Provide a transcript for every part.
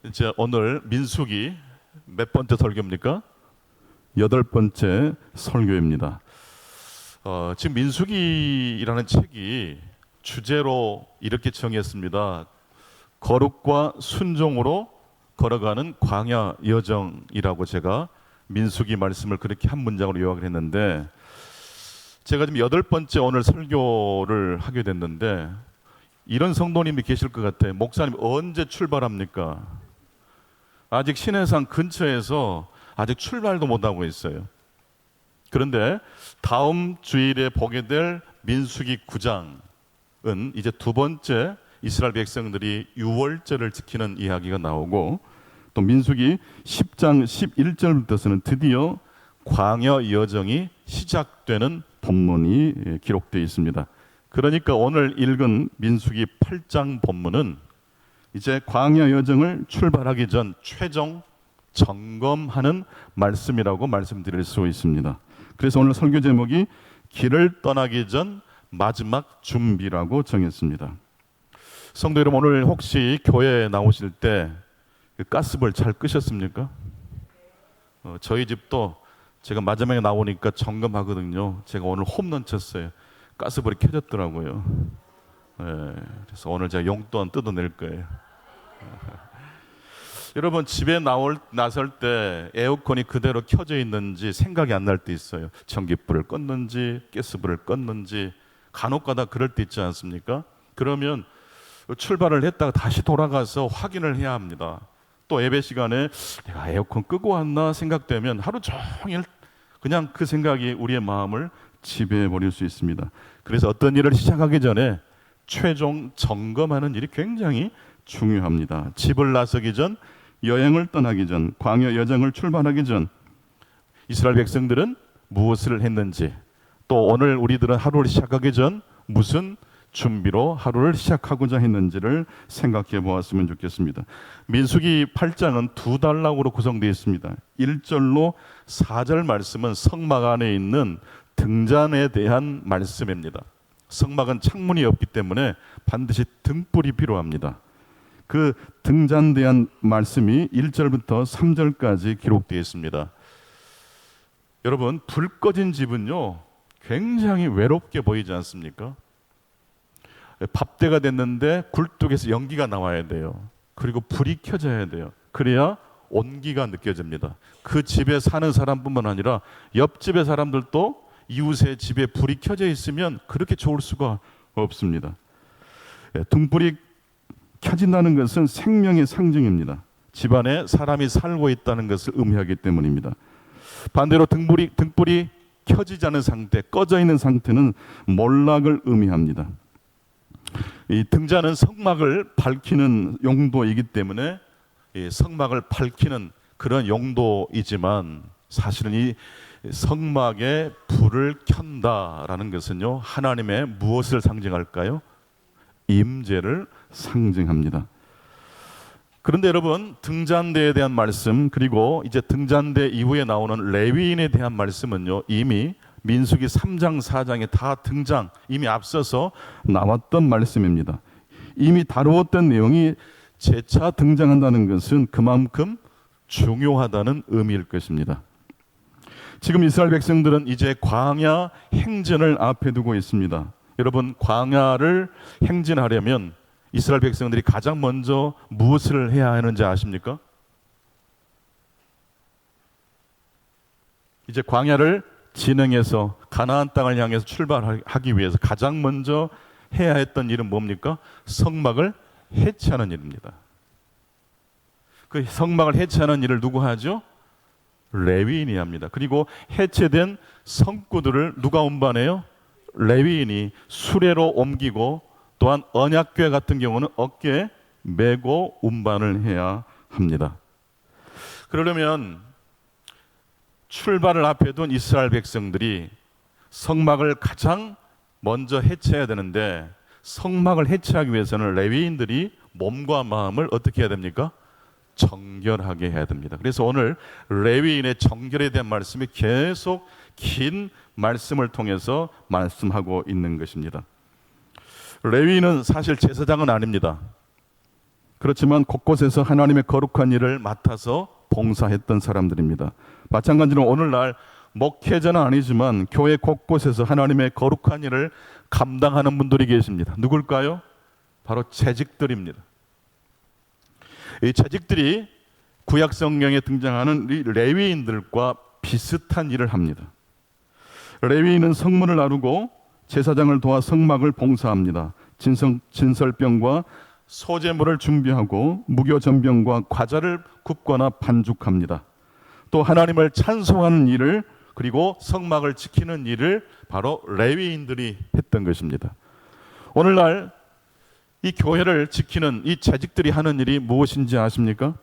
이제 오늘 민수기 몇 번째 설교입니까? 8번째 설교입니다. 지금 민수기라는 책이 주제로 이렇게 정했습니다. 거룩과 순종으로 걸어가는 광야 여정이라고 제가 민수기 말씀을 그렇게 한 문장으로 요약을 했는데, 제가 지금 8번째 오늘 설교를 하게 됐는데 이런 성도님이 계실 것 같아요. 목사님 언제 출발합니까? 아직 신해상 근처에서 아직 출발도 못하고 있어요. 그런데 다음 주일에 보게 될 민수기 9장은 이제 두 번째 이스라엘 백성들이 유월절을 지키는 이야기가 나오고, 또 민수기 10장 11절부터서는 드디어 광야 여정이 시작되는 본문이 기록되어 있습니다. 그러니까 오늘 읽은 민수기 8장 본문은 이제 광야 여정을 출발하기 전 최종 점검하는 말씀이라고 말씀드릴 수 있습니다. 그래서 오늘 설교 제목이 길을 떠나기 전 마지막 준비라고 정했습니다. 성도 여러분, 오늘 혹시 교회에 나오실 때 가스불 잘 끄셨습니까? 저희 집도 제가 마지막에 나오니까 점검하거든요. 제가 오늘 홈런 쳤어요. 가스불이 켜졌더라고요. 그래서 오늘 제가 용돈 뜯어낼 거예요. 여러분, 집에 나설 때 에어컨이 그대로 켜져 있는지 생각이 안 날 때 있어요. 전기불을 껐는지 가스불을 껐는지 간혹가다 그럴 때 있지 않습니까? 그러면 출발을 했다가 다시 돌아가서 확인을 해야 합니다. 또 예배 시간에 내가 에어컨 끄고 왔나 생각되면 하루 종일 그냥 그 생각이 우리의 마음을 지배해 버릴 수 있습니다. 그래서 어떤 일을 시작하기 전에 최종 점검하는 일이 굉장히 중요합니다. 집을 나서기 전, 여행을 떠나기 전, 광야 여정을 출발하기 전 이스라엘 백성들은 무엇을 했는지, 또 오늘 우리들은 하루를 시작하기 전 무슨 준비로 하루를 시작하고자 했는지를 생각해 보았으면 좋겠습니다. 민수기 8장은 두 단락으로 구성되어 있습니다. 1절로 4절 말씀은 성막 안에 있는 등잔에 대한 말씀입니다. 성막은 창문이 없기 때문에 반드시 등불이 필요합니다. 그 등잔에 대한 말씀이 1절부터 3절까지 기록되어 있습니다. 여러분, 불 꺼진 집은요 굉장히 외롭게 보이지 않습니까? 밥때가 됐는데 굴뚝에서 연기가 나와야 돼요. 그리고 불이 켜져야 돼요. 그래야 온기가 느껴집니다. 그 집에 사는 사람뿐만 아니라 옆집의 사람들도 이웃의 집에 불이 켜져 있으면 그렇게 좋을 수가 없습니다. 등불이 켜진다는 것은 생명의 상징입니다. 집안에 사람이 살고 있다는 것을 의미하기 때문입니다. 반대로 등불이 켜지지 않은 상태, 꺼져 있는 상태는 몰락을 의미합니다. 이 등잔은 성막을 밝히는 용도이기 때문에 이 성막을 밝히는 그런 용도이지만, 사실은 이 성막에 불을 켠다라는 것은요 하나님의 무엇을 상징할까요? 임재를 상징합니다. 그런데 여러분, 등잔대에 대한 말씀, 그리고 이제 등잔대 이후에 나오는 레위인에 대한 말씀은요 이미 민수기 3장 4장에 다 이미 앞서서 나왔던 말씀입니다. 이미 다루었던 내용이 재차 등장한다는 것은 그만큼 중요하다는 의미일 것입니다. 지금 이스라엘 백성들은 이제 광야 행진을 앞에 두고 있습니다. 여러분, 광야를 행진하려면 이스라엘 백성들이 가장 먼저 무엇을 해야 하는지 아십니까? 이제 광야를 진행해서 가나안 땅을 향해서 출발하기 위해서 가장 먼저 해야 했던 일은 뭡니까? 성막을 해체하는 일입니다. 그 성막을 해체하는 일을 누구 하죠? 레위인이 합니다. 그리고 해체된 성구들을 누가 운반해요? 레위인이 수레로 옮기고, 또한 언약궤 같은 경우는 어깨에 메고 운반을 해야 합니다. 그러려면 출발을 앞에 둔 이스라엘 백성들이 성막을 가장 먼저 해체해야 되는데, 성막을 해체하기 위해서는 레위인들이 몸과 마음을 어떻게 해야 됩니까? 정결하게 해야 됩니다. 그래서 오늘 레위인의 정결에 대한 말씀이 계속 긴 말씀을 통해서 말씀하고 있는 것입니다. 레위인은 사실 제사장은 아닙니다. 그렇지만 곳곳에서 하나님의 거룩한 일을 맡아서 봉사했던 사람들입니다. 마찬가지로 오늘날 목회자는 아니지만 교회 곳곳에서 하나님의 거룩한 일을 감당하는 분들이 계십니다. 누굴까요? 바로 재직들입니다. 이 재직들이 구약 성경에 등장하는 이 레위인들과 비슷한 일을 합니다. 레위인은 성문을 나르고 제사장을 도와 성막을 봉사합니다. 진설병과 소제물을 준비하고 무교전병과 과자를 굽거나 반죽합니다. 또 하나님을 찬송하는 일을, 그리고 성막을 지키는 일을 바로 레위인들이 했던 것입니다. 오늘날 이 교회를 지키는 이 재직들이 하는 일이 무엇인지 아십니까?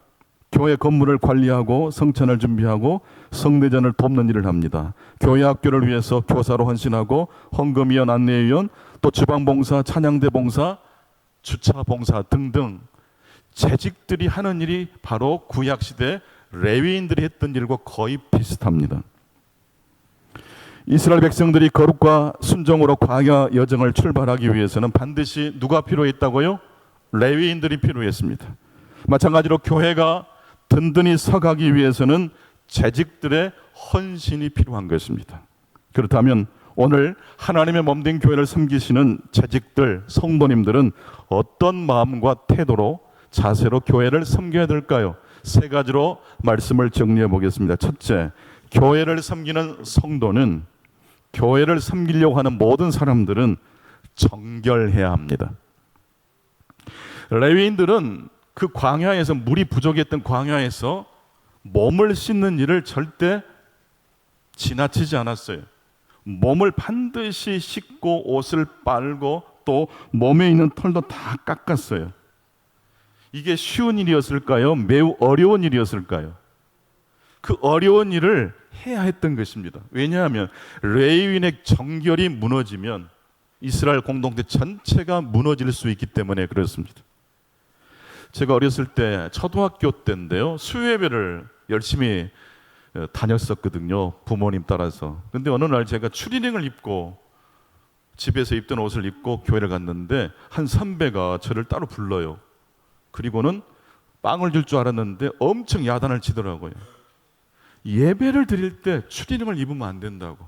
교회 건물을 관리하고 성찬을 준비하고 성대전을 돕는 일을 합니다. 교회 학교를 위해서 교사로 헌신하고 헌금위원, 안내위원, 또 주방봉사, 찬양대 봉사, 주차봉사 등등 재직들이 하는 일이 바로 구약시대 레위인들이 했던 일과 거의 비슷합니다. 이스라엘 백성들이 거룩과 순종으로 광야 여정을 출발하기 위해서는 반드시 누가 필요했다고요? 레위인들이 필요했습니다. 마찬가지로 교회가 든든히 서가기 위해서는 재직들의 헌신이 필요한 것입니다. 그렇다면 오늘 하나님의 몸된 교회를 섬기시는 재직들, 성도님들은 어떤 마음과 태도로, 자세로 교회를 섬겨야 될까요? 세 가지로 말씀을 정리해 보겠습니다. 첫째, 교회를 섬기는 성도는, 교회를 섬기려고 하는 모든 사람들은 정결해야 합니다. 레위인들은 그 광야에서, 물이 부족했던 광야에서 몸을 씻는 일을 절대 지나치지 않았어요. 몸을 반드시 씻고 옷을 빨고 또 몸에 있는 털도 다 깎았어요. 이게 쉬운 일이었을까요? 매우 어려운 일이었을까요? 그 어려운 일을 해야 했던 것입니다. 왜냐하면 레위인의 정결이 무너지면 이스라엘 공동체 전체가 무너질 수 있기 때문에 그렇습니다. 제가 어렸을 때 초등학교 때인데요, 수요예배를 열심히 다녔었거든요, 부모님 따라서. 근데 어느 날 제가 추리닝을 입고, 집에서 입던 옷을 입고 교회를 갔는데 한 선배가 저를 따로 불러요. 그리고는 빵을 줄 줄 알았는데 엄청 야단을 치더라고요. 예배를 드릴 때 추리닝을 입으면 안 된다고,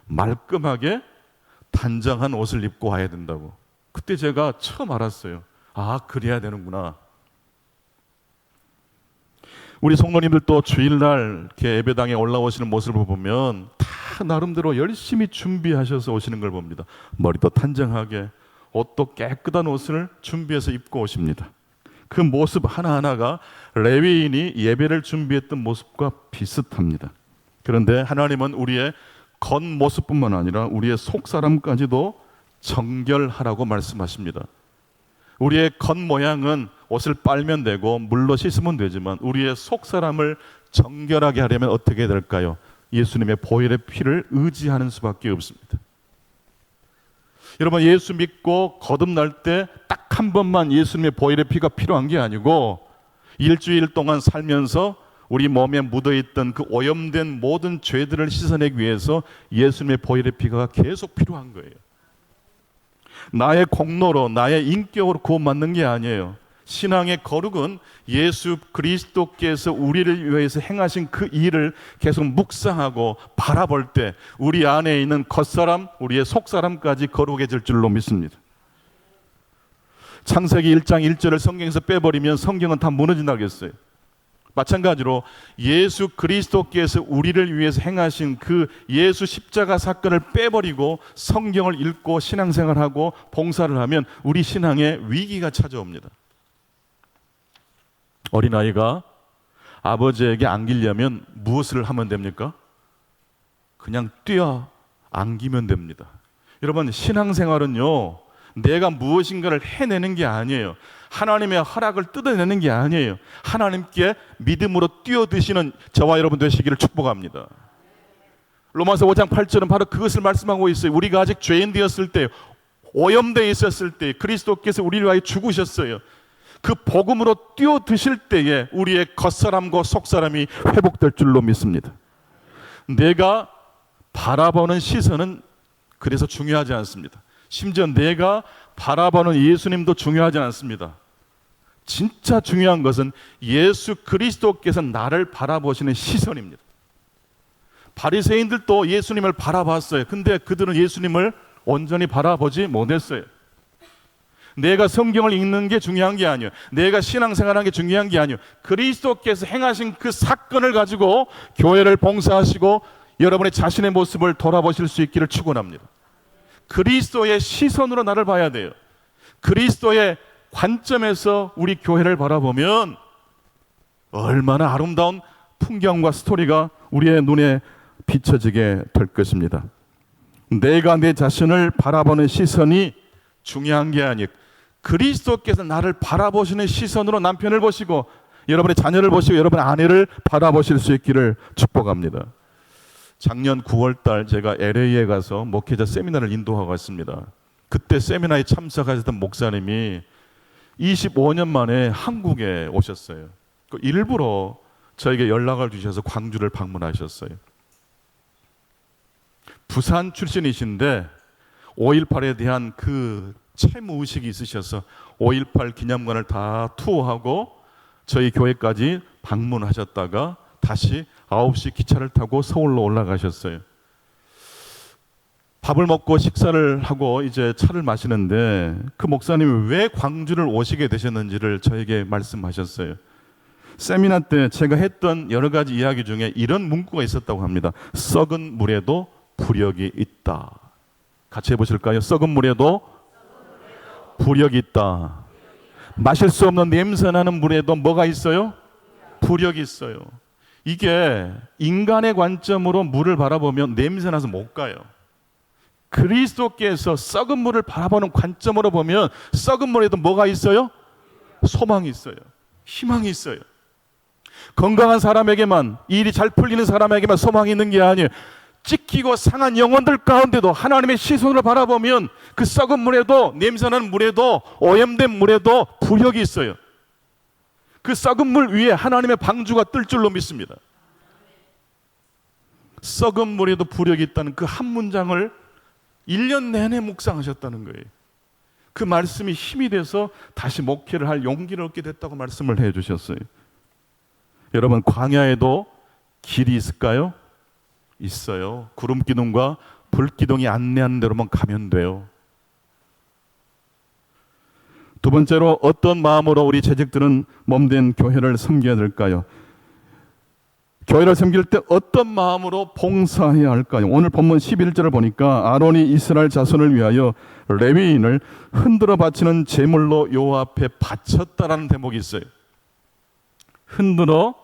말끔하게 단정한 옷을 입고 와야 된다고. 그때 제가 처음 알았어요. 아, 그래야 되는구나. 우리 성도님들도 주일날 이렇게 예배당에 올라오시는 모습을 보면 다 나름대로 열심히 준비하셔서 오시는 걸 봅니다. 머리도 단정하게, 옷도 깨끗한 옷을 준비해서 입고 오십니다. 그 모습 하나하나가 레위인이 예배를 준비했던 모습과 비슷합니다. 그런데 하나님은 우리의 겉모습뿐만 아니라 우리의 속사람까지도 정결하라고 말씀하십니다. 우리의 겉모양은 옷을 빨면 되고 물로 씻으면 되지만 우리의 속사람을 정결하게 하려면 어떻게 될까요? 예수님의 보혈의 피를 의지하는 수밖에 없습니다. 여러분, 예수 믿고 거듭날 때 딱 한 번만 예수님의 보혈의 피가 필요한 게 아니고 일주일 동안 살면서 우리 몸에 묻어있던 그 오염된 모든 죄들을 씻어내기 위해서 예수님의 보혈의 피가 계속 필요한 거예요. 나의 공로로, 나의 인격으로 구원받는 게 아니에요. 신앙의 거룩은 예수 그리스도께서 우리를 위해서 행하신 그 일을 계속 묵상하고 바라볼 때 우리 안에 있는 겉사람, 우리의 속사람까지 거룩해질 줄로 믿습니다. 창세기 1장 1절을 성경에서 빼버리면 성경은 다 무너진다고 했어요. 마찬가지로 예수 그리스도께서 우리를 위해서 행하신 그 예수 십자가 사건을 빼버리고 성경을 읽고 신앙생활하고 봉사를 하면 우리 신앙에 위기가 찾아옵니다. 어린아이가 아버지에게 안기려면 무엇을 하면 됩니까? 그냥 뛰어 안기면 됩니다. 여러분, 신앙생활은요, 내가 무엇인가를 해내는 게 아니에요. 하나님의 허락을 뜯어내는 게 아니에요. 하나님께 믿음으로 뛰어드시는 저와 여러분 되시기를 축복합니다. 로마서 5장 8절은 바로 그것을 말씀하고 있어요. 우리가 아직 죄인 되었을 때, 오염되어 있었을 때 그리스도께서 우리를 위하여 죽으셨어요. 그 복음으로 뛰어드실 때에 우리의 겉사람과 속사람이 회복될 줄로 믿습니다. 내가 바라보는 시선은 그래서 중요하지 않습니다. 심지어 내가 바라보는 예수님도 중요하지 않습니다. 진짜 중요한 것은 예수 그리스도께서 나를 바라보시는 시선입니다. 바리새인들도 예수님을 바라봤어요. 근데 그들은 예수님을 온전히 바라보지 못했어요. 내가 성경을 읽는 게 중요한 게 아니에요. 내가 신앙생활하는 게 중요한 게 아니에요. 그리스도께서 행하신 그 사건을 가지고 교회를 봉사하시고 여러분의 자신의 모습을 돌아보실 수 있기를 축원합니다. 그리스도의 시선으로 나를 봐야 돼요. 그리스도의 관점에서 우리 교회를 바라보면 얼마나 아름다운 풍경과 스토리가 우리의 눈에 비춰지게 될 것입니다. 내가 내 자신을 바라보는 시선이 중요한 게 아니에요. 그리스도께서 나를 바라보시는 시선으로 남편을 보시고 여러분의 자녀를 보시고 여러분의 아내를 바라보실 수 있기를 축복합니다. 작년 9월 달 제가 LA에 가서 목회자 세미나를 인도하고 왔습니다. 그때 세미나에 참석하셨던 목사님이 25년 만에 한국에 오셨어요. 일부러 저에게 연락을 주셔서 광주를 방문하셨어요. 부산 출신이신데 5.18에 대한 그 채무의식이 있으셔서 5.18 기념관을 다 투어하고 저희 교회까지 방문하셨다가 다시 9시 기차를 타고 서울로 올라가셨어요. 밥을 먹고 식사를 하고 이제 차를 마시는데 그 목사님이 왜 광주를 오시게 되셨는지를 저에게 말씀하셨어요. 세미나 때 제가 했던 여러 가지 이야기 중에 이런 문구가 있었다고 합니다. 썩은 물에도 부력이 있다. 같이 해보실까요? 썩은 물에도 부력이 있다. 마실 수 없는 냄새나는 물에도 뭐가 있어요? 부력이 있어요. 이게 인간의 관점으로 물을 바라보면 냄새나서 못 가요. 그리스도께서 썩은 물을 바라보는 관점으로 보면 썩은 물에도 뭐가 있어요? 소망이 있어요. 희망이 있어요. 건강한 사람에게만, 일이 잘 풀리는 사람에게만 소망이 있는 게 아니에요. 찢기고 상한 영혼들 가운데도 하나님의 시선으로 바라보면 그 썩은 물에도, 냄새나는 물에도, 오염된 물에도 부력이 있어요. 그 썩은 물 위에 하나님의 방주가 뜰 줄로 믿습니다. 썩은 물에도 부력이 있다는 그 한 문장을 1년 내내 묵상하셨다는 거예요. 그 말씀이 힘이 돼서 다시 목회를 할 용기를 얻게 됐다고 말씀을 해주셨어요. 여러분, 광야에도 길이 있을까요? 있어요. 구름 기둥과 불 기둥이 안내하는 대로만 가면 돼요. 두 번째로, 어떤 마음으로 우리 재직들은 몸된 교회를 섬겨야 될까요? 교회를 섬길 때 어떤 마음으로 봉사해야 할까요? 오늘 본문 11절을 보니까 아론이 이스라엘 자손을 위하여 레위인을 흔들어 바치는 제물로 여호와 앞에 바쳤다라는 대목이 있어요. 흔들어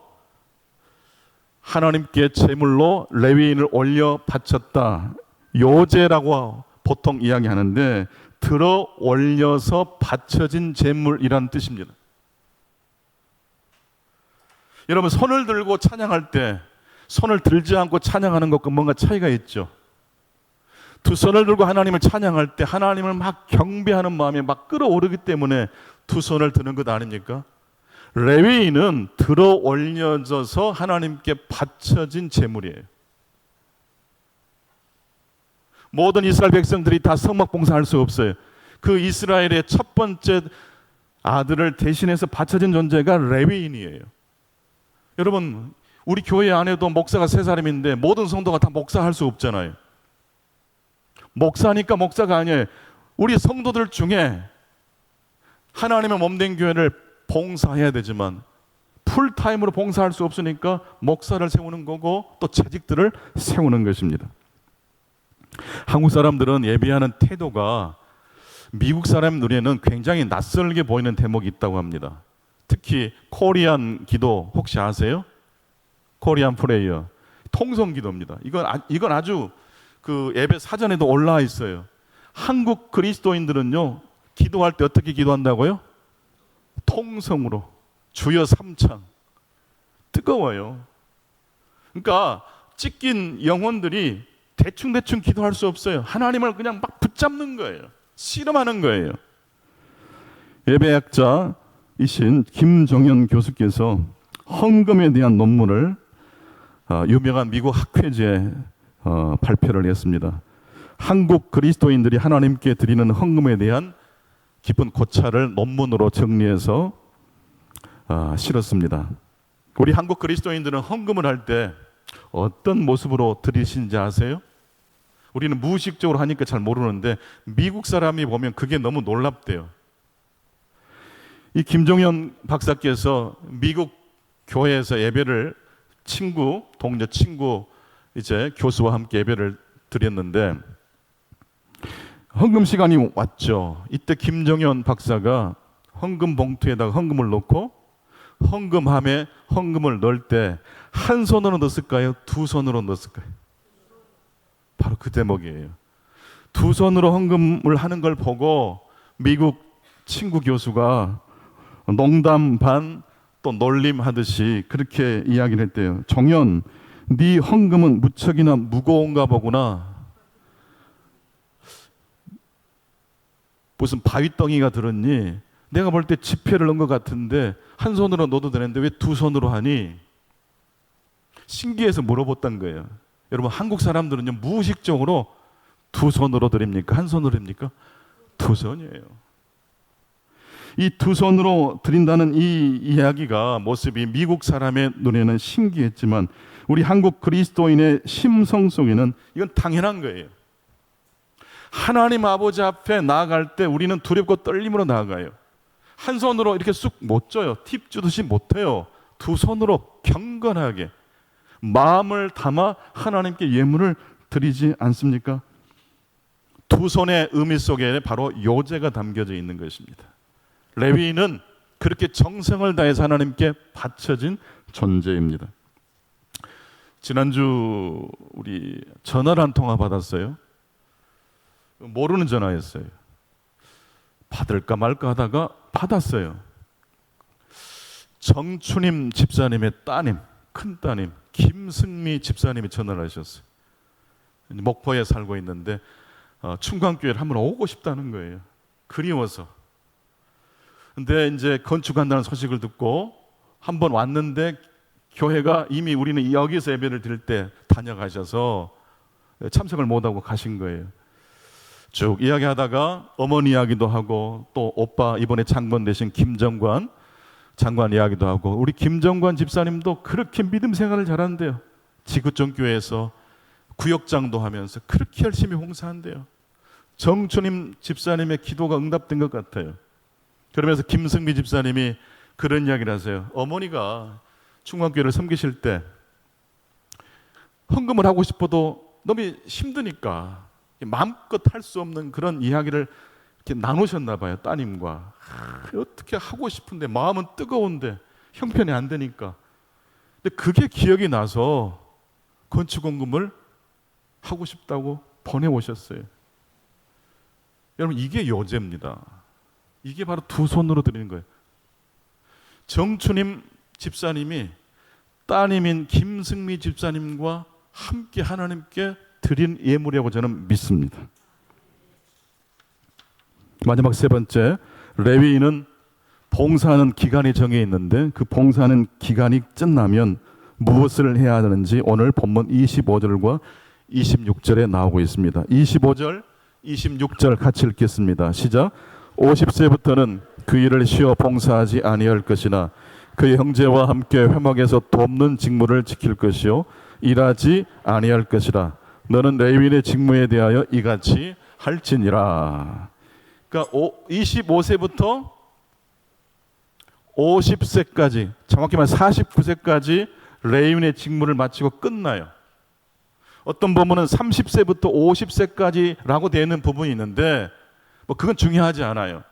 하나님께 제물로 레위인을 올려 바쳤다. 요제라고 보통 이야기하는데 들어 올려서 바쳐진 제물이라는 뜻입니다. 여러분, 손을 들고 찬양할 때 손을 들지 않고 찬양하는 것과 뭔가 차이가 있죠. 두 손을 들고 하나님을 찬양할 때 하나님을 막 경배하는 마음이 막 끌어오르기 때문에 두 손을 드는 것 아닙니까? 레위인은 들어 올려져서 하나님께 바쳐진 제물이에요. 모든 이스라엘 백성들이 다 성막 봉사할 수 없어요. 그 이스라엘의 첫 번째 아들을 대신해서 바쳐진 존재가 레위인이에요. 여러분, 우리 교회 안에도 목사가 3사람인데 모든 성도가 다 목사할 수 없잖아요. 목사니까 목사가 아니에요. 우리 성도들 중에 하나님의 몸된 교회를 봉사해야 되지만 풀타임으로 봉사할 수 없으니까 목사를 세우는 거고 또 재직들을 세우는 것입니다. 한국 사람들은 예배하는 태도가 미국 사람 눈에는 굉장히 낯설게 보이는 대목이 있다고 합니다. 특히 코리안 기도 혹시 아세요? 코리안 프레이어, 통성 기도입니다. 이건 아주 그 예배 사전에도 올라와 있어요. 한국 그리스도인들은요, 기도할 때 어떻게 기도한다고요? 통성으로, 주여 3창. 뜨거워요. 그러니까 찢긴 영혼들이 대충 기도할 수 없어요. 하나님을 그냥 막 붙잡는 거예요. 씨름하는 거예요. 예배학자이신 김정현 교수께서 헌금에 대한 논문을 유명한 미국 학회지에 발표를 했습니다. 한국 그리스도인들이 하나님께 드리는 헌금에 대한 깊은 고찰을 논문으로 정리해서 실었습니다. 우리 한국 그리스도인들은 헌금을 할 때 어떤 모습으로 드리시는지 아세요? 우리는 무의식적으로 하니까 잘 모르는데 미국 사람이 보면 그게 너무 놀랍대요. 이 김종현 박사께서 미국 교회에서 예배를 동료 친구 이제 교수와 함께 예배를 드렸는데 헌금 시간이 왔죠. 이때 김종현 박사가 헌금 봉투에다가 헌금을 넣고 헌금함에 헌금을 넣을 때 한 손으로 넣었을까요? 두 손으로 넣었을까요? 바로 그 대목이에요. 두 손으로 헌금을 하는 걸 보고 미국 친구 교수가 농담 반 또 놀림하듯이 그렇게 이야기를 했대요. 정연, 네 헌금은 무척이나 무거운가 보구나. 무슨 바위덩이가 들었니? 내가 볼 때 지폐를 넣은 것 같은데 한 손으로 넣어도 되는데 왜 두 손으로 하니? 신기해서 물어봤던 거예요. 여러분, 한국 사람들은요 무의식적으로 두 손으로 드립니까? 한 손으로 드립니까? 두 손이에요. 이 두 손으로 드린다는 이 이야기가 모습이 미국 사람의 눈에는 신기했지만 우리 한국 그리스도인의 심성 속에는 이건 당연한 거예요. 하나님 아버지 앞에 나아갈 때 우리는 두렵고 떨림으로 나아가요. 한 손으로 이렇게 쑥 못 줘요. 팁 주듯이 못 해요. 두 손으로 경건하게 마음을 담아 하나님께 예물을 드리지 않습니까? 두 손의 의미 속에 바로 요제가 담겨져 있는 것입니다. 레위인은 그렇게 정성을 다해서 하나님께 바쳐진 존재입니다. 지난주 우리 전화를 한 통화 받았어요. 모르는 전화였어요. 받을까 말까 하다가 받았어요. 정춘임 집사님의 따님, 큰따님 김승미 집사님이 전화를 하셨어요. 목포에 살고 있는데 충광교회를 한번 오고 싶다는 거예요. 그리워서. 근데 이제 건축한다는 소식을 듣고 한번 왔는데 교회가 이미 우리는 여기서 예배를 드릴 때 다녀가셔서 참석을 못하고 가신 거예요. 쭉 이야기하다가 어머니 이야기도 하고 또 오빠 이번에 장관 되신 김정관 장관 이야기도 하고 우리 김정관 집사님도 그렇게 믿음 생활을 잘한대요. 지구촌 교회에서 구역장도 하면서 그렇게 열심히 봉사한대요. 정춘임 집사님의 기도가 응답된 것 같아요. 그러면서 김승미 집사님이 그런 이야기를 하세요. 어머니가 충광교회를 섬기실 때 헌금을 하고 싶어도 너무 힘드니까 마음껏 할 수 없는 그런 이야기를 이렇게 나누셨나 봐요. 따님과. 어떻게 하고 싶은데 마음은 뜨거운데 형편이 안 되니까. 근데 그게 기억이 나서 건축헌금을 하고 싶다고 보내오셨어요. 여러분, 이게 요제입니다. 이게 바로 두 손으로 드리는 거예요. 정춘임 집사님이 따님인 김승미 집사님과 함께 하나님께 드린 예물이라고 저는 믿습니다. 마지막 세 번째, 레위인은 봉사하는 기간이 정해 있는데 그 봉사하는 기간이 끝나면 무엇을 해야 하는지 오늘 본문 25절과 26절에 나오고 있습니다. 25절, 26절 같이 읽겠습니다. 시작. 50세부터는 그 일을 쉬어 봉사하지 아니할 것이나 그의 형제와 함께 회막에서 돕는 직무를 지킬 것이요 일하지 아니할 것이라. 너는 레위인의 직무에 대하여 이같이 할지니라. 그러니까 25세부터 50세까지, 정확히 말해 49세까지 레위인의 직무를 마치고 끝나요. 어떤 부분은 30세부터 50세까지라고 되어 있는 부분이 있는데 그건 중요하지 않아요.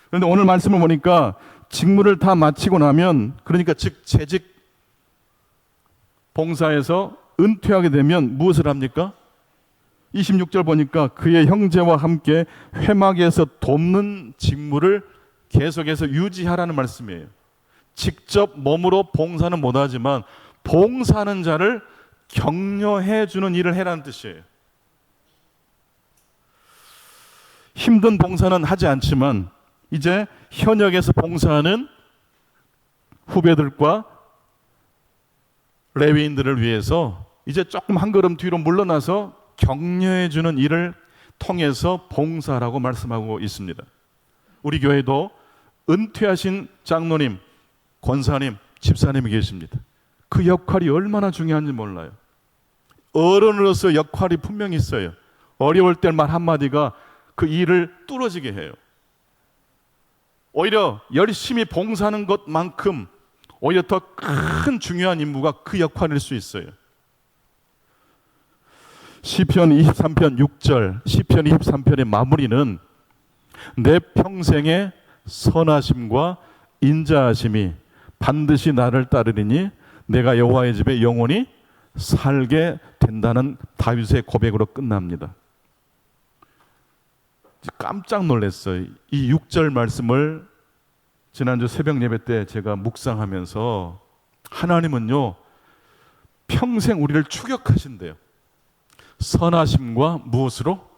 그런데 오늘 말씀을 보니까 직무를 다 마치고 나면, 그러니까 즉 재직 봉사에서 은퇴하게 되면 무엇을 합니까? 26절 보니까 그의 형제와 함께 회막에서 돕는 직무를 계속해서 유지하라는 말씀이에요. 직접 몸으로 봉사는 못하지만 봉사하는 자를 격려해 주는 일을 해라는 뜻이에요. 힘든 봉사는 하지 않지만 이제 현역에서 봉사하는 후배들과 레위인들을 위해서 이제 조금 한 걸음 뒤로 물러나서 격려해 주는 일을 통해서 봉사라고 말씀하고 있습니다. 우리 교회도 은퇴하신 장로님, 권사님, 집사님이 계십니다. 그 역할이 얼마나 중요한지 몰라요. 어른으로서 역할이 분명히 있어요. 어려울 때 말 한마디가 그 일을 뚫어지게 해요. 오히려 열심히 봉사하는 것만큼 오히려 더 큰 중요한 임무가 그 역할일 수 있어요. 시편 23편 6절, 시편 23편의 마무리는 내 평생의 선하심과 인자하심이 반드시 나를 따르리니 내가 여호와의 집에 영원히 살게 된다는 다윗의 고백으로 끝납니다. 깜짝 놀랐어요. 이 6절 말씀을 지난주 새벽 예배 때 제가 묵상하면서 하나님은요 평생 우리를 추격하신대요. 선하심과 무엇으로?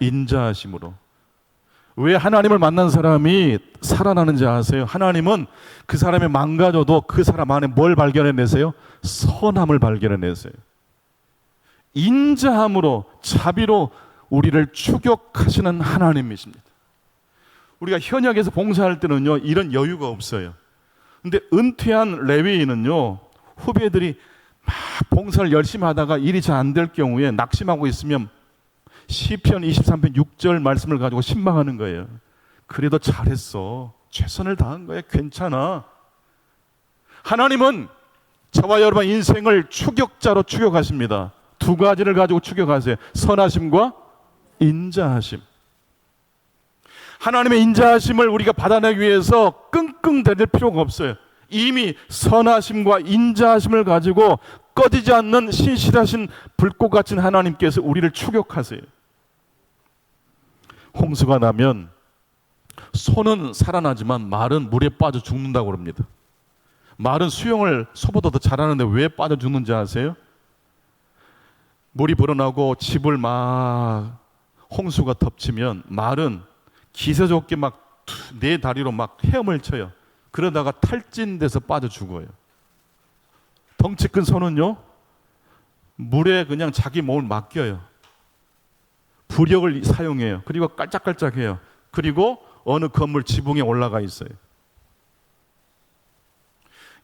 인자하심으로. 왜 하나님을 만난 사람이 살아나는지 아세요? 하나님은 그 사람이 망가져도 그 사람 안에 뭘 발견해내세요? 선함을 발견해내세요. 인자함으로, 자비로 우리를 추격하시는 하나님이십니다. 우리가 현역에서 봉사할 때는요 이런 여유가 없어요. 근데 은퇴한 레위인은요 후배들이 막 봉사를 열심히 하다가 일이 잘 안 될 경우에 낙심하고 있으면 시편 23편 6절 말씀을 가지고 신방하는 거예요. 그래도 잘했어. 최선을 다한 거야. 괜찮아. 하나님은 저와 여러분 인생을 추격자로 추격하십니다. 두 가지를 가지고 추격하세요. 선하심과 인자하심. 하나님의 인자하심을 우리가 받아내기 위해서 끙끙대릴 필요가 없어요. 이미 선하심과 인자하심을 가지고 꺼지지 않는 신실하신 불꽃 같은 하나님께서 우리를 추격하세요. 홍수가 나면 소는 살아나지만 말은 물에 빠져 죽는다고 그럽니다. 말은 수영을 소보다 더 잘하는데 왜 빠져 죽는지 아세요? 물이 불어나고 집을 막 홍수가 덮치면 말은 기세 좋게 막 네 다리로 막 헤엄을 쳐요. 그러다가 탈진돼서 빠져 죽어요. 덩치 큰 소는요 물에 그냥 자기 몸을 맡겨요. 부력을 사용해요. 그리고 깔짝깔짝해요. 그리고 어느 건물 지붕에 올라가 있어요.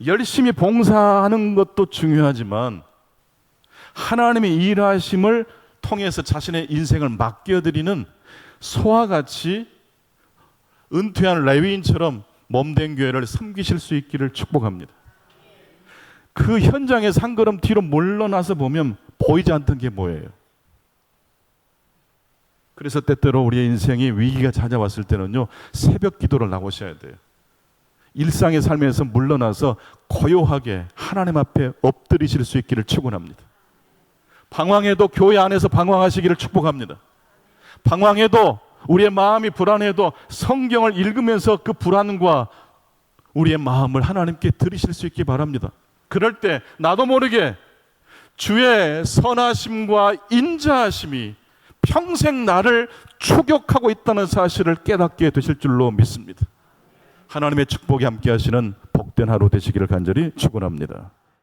열심히 봉사하는 것도 중요하지만 하나님의 일하심을 통해서 자신의 인생을 맡겨드리는 소와 같이 은퇴한 레위인처럼 몸된 교회를 섬기실 수 있기를 축복합니다. 그 현장에서 한 걸음 뒤로 물러나서 보면 보이지 않던 게 뭐예요? 그래서 때때로 우리의 인생이 위기가 찾아왔을 때는요 새벽 기도를 나오셔야 돼요. 일상의 삶에서 물러나서 고요하게 하나님 앞에 엎드리실 수 있기를 축원합니다. 방황해도 교회 안에서 방황하시기를 축복합니다. 방황해도 우리의 마음이 불안해도 성경을 읽으면서 그 불안과 우리의 마음을 하나님께 드리실 수 있기 바랍니다. 그럴 때 나도 모르게 주의 선하심과 인자하심이 평생 나를 추격하고 있다는 사실을 깨닫게 되실 줄로 믿습니다. 하나님의 축복이 함께 하시는 복된 하루 되시기를 간절히 축원합니다.